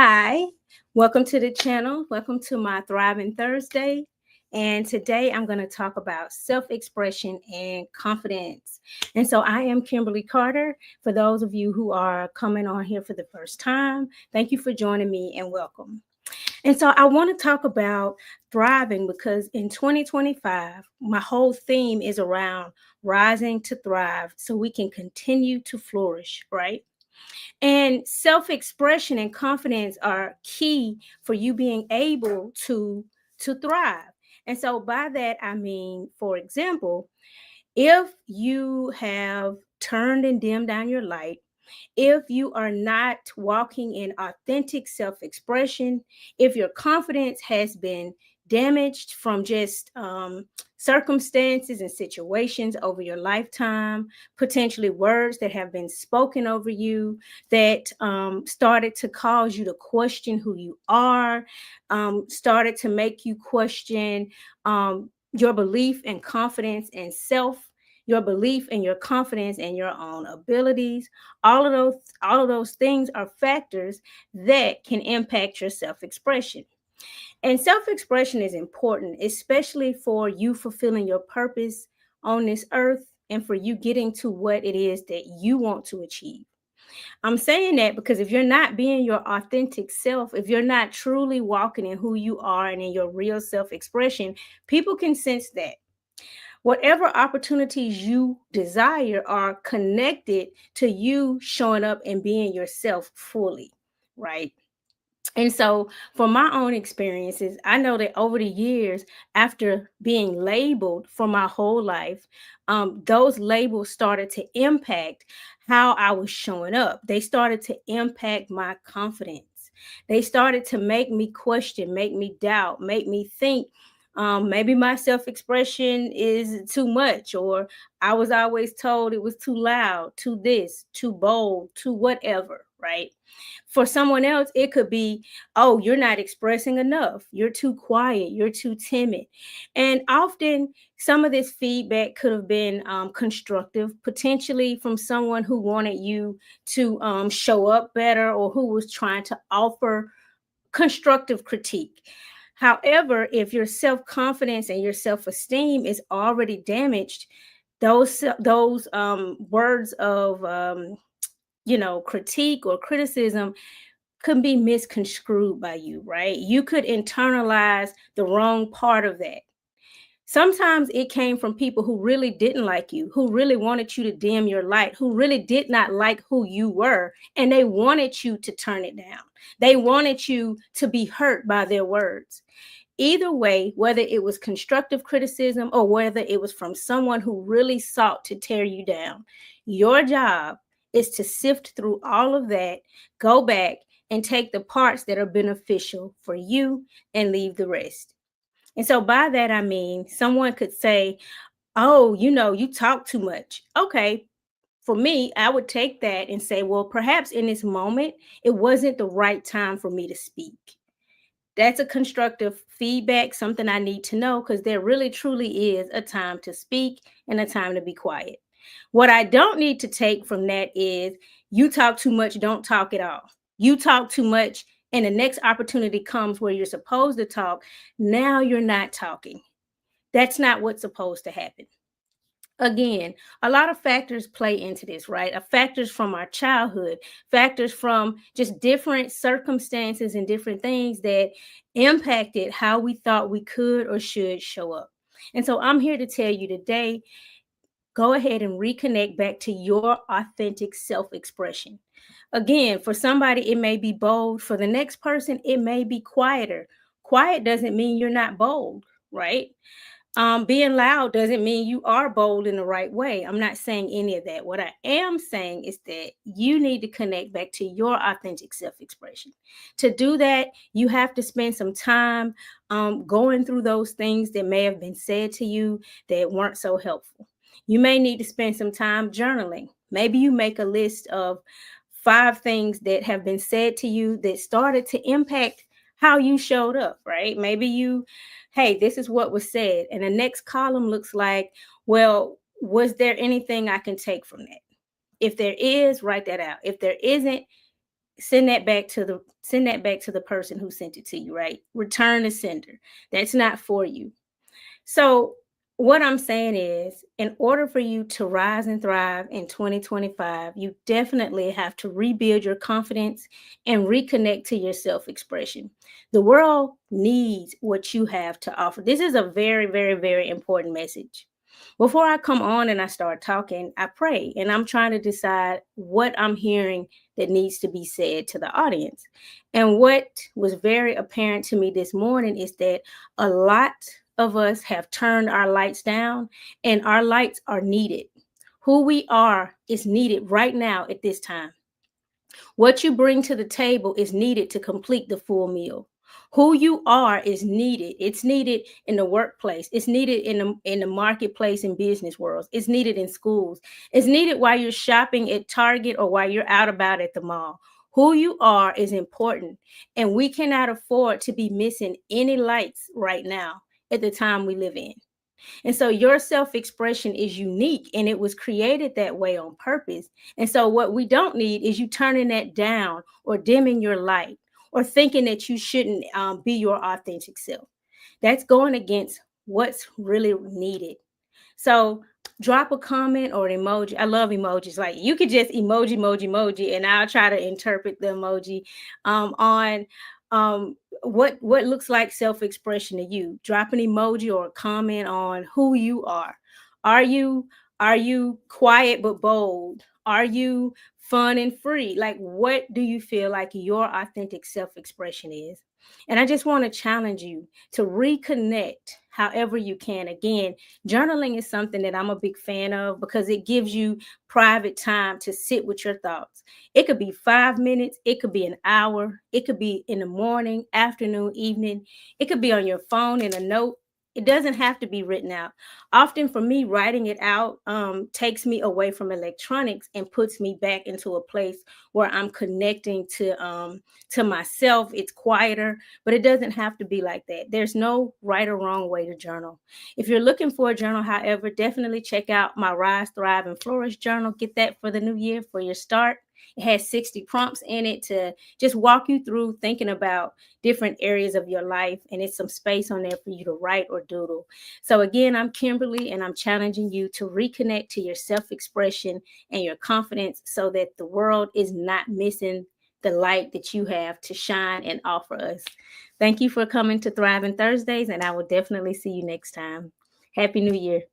Hi, welcome to the channel. Welcome to my Thriving Thursday. And today I'm going to talk about self expression and confidence. And so I am Kimberly Carter. For those of you who are coming on here for the first time, thank you for joining me and welcome. And so I want to talk about thriving because in 2025, my whole theme is around rising to thrive so we can continue to flourish, right? And self expression and confidence are key for you being able to thrive. And so by that I mean, for example, if you have turned and dimmed down your light, if you are not walking in authentic self expression, if your confidence has been damaged from just circumstances and situations over your lifetime, potentially words that have been spoken over you that started to cause you to question who you are, started to make you question your belief and confidence and self, your belief and your confidence in your own abilities. All of those things are factors that can impact your self-expression. And self-expression is important, especially for you fulfilling your purpose on this earth and for you getting to what it is that you want to achieve. I'm saying that because if you're not being your authentic self, if you're not truly walking in who you are and in your real self-expression, people can sense that. Whatever opportunities you desire are connected to you showing up and being yourself fully, right? And so, from my own experiences, I know that over the years, after being labeled for my whole life, those labels started to impact how I was showing up. They started to impact my confidence. They started to make me question, make me doubt, make me think maybe my self expression is too much, or I was always told it was too loud, too this, too bold, too whatever, right? For someone else, it could be, oh, you're not expressing enough. You're too quiet. You're too timid. And often, some of this feedback could have been constructive, potentially from someone who wanted you to show up better or who was trying to offer constructive critique. However, if your self confidence and your self esteem is already damaged, those words of critique or criticism could be misconstrued by you, right? You could internalize the wrong part of that. Sometimes it came from people who really didn't like you, who really wanted you to dim your light, who really did not like who you were, and they wanted you to turn it down. They wanted you to be hurt by their words. Either way, whether it was constructive criticism or whether it was from someone who really sought to tear you down, your job is to sift through all of that, go back and take the parts that are beneficial for you and leave the rest. And so by that, I mean, someone could say, oh, you talk too much. Okay. For me, I would take that and say, well, perhaps in this moment, it wasn't the right time for me to speak. That's a constructive feedback, something I need to know because there really truly is a time to speak and a time to be quiet. What I don't need to take from that is you talk too much, don't talk at all. You talk too much, and the next opportunity comes where you're supposed to talk. Now you're not talking. That's not what's supposed to happen. Again, a lot of factors play into this, right? Factors from our childhood, factors from just different circumstances and different things that impacted how we thought we could or should show up. And so I'm here to tell you today, go ahead and reconnect back to your authentic self expression. Again, for somebody, it may be bold. For the next person, it may be quieter. Quiet doesn't mean you're not bold, right? Being loud doesn't mean you are bold in the right way. I'm not saying any of that. What I am saying is that you need to connect back to your authentic self expression. To do that, you have to spend some time going through those things that may have been said to you that weren't so helpful. You may need to spend some time journaling. Maybe you make a list of 5 things that have been said to you that started to impact how you showed up, right? Maybe hey, this is what was said. And the next column looks like, well, was there anything I can take from that? If there is, write that out. If there isn't, send that back to the person who sent it to you, right? Return the sender. That's not for you. So, what I'm saying is, in order for you to rise and thrive in 2025, you definitely have to rebuild your confidence and reconnect to your self expression. The world needs what you have to offer. This is a very, very, very important message. Before I come on and I start talking, I pray and I'm trying to decide what I'm hearing that needs to be said to the audience. And what was very apparent to me this morning is that a lot of us have turned our lights down, and our lights are needed. Who we are is needed right now at this time. What you bring to the table is needed to complete the full meal. Who you are is needed. It's needed in the workplace. It's needed in the marketplace and business worlds. It's needed in schools. It's needed while you're shopping at Target or while you're out about at the mall. Who you are is important, and we cannot afford to be missing any lights right now at the time we live in. And so your self expression is unique and it was created that way on purpose. And so what we don't need is you turning that down or dimming your light or thinking that you shouldn't be your authentic self. That's going against what's really needed. So drop a comment or an emoji. I love emojis. Like you could just emoji, and I'll try to interpret the emoji on what looks like self-expression to you. Drop an emoji or a comment on who you are. Are you are you quiet but bold? Are you fun and free? Like what do you feel like your authentic self-expression is? And I just want to challenge you to reconnect however you can. Again, journaling is something that I'm a big fan of because it gives you private time to sit with your thoughts. It could be 5 minutes, it could be an hour, it could be in the morning, afternoon, evening, it could be on your phone in a note. It doesn't have to be written out. Often for me, writing it out takes me away from electronics and puts me back into a place where I'm connecting to myself. It's quieter, but it doesn't have to be like that. There's no right or wrong way to journal. If you're looking for a journal, however, definitely check out my Rise, Thrive, and Flourish journal. Get that for the new year for your start. It has 60 prompts in it to just walk you through thinking about different areas of your life. And it's some space on there for you to write or doodle. So, again, I'm Kimberly, and I'm challenging you to reconnect to your self expression and your confidence so that the world is not missing the light that you have to shine and offer us. Thank you for coming to Thriving Thursdays, and I will definitely see you next time. Happy New Year.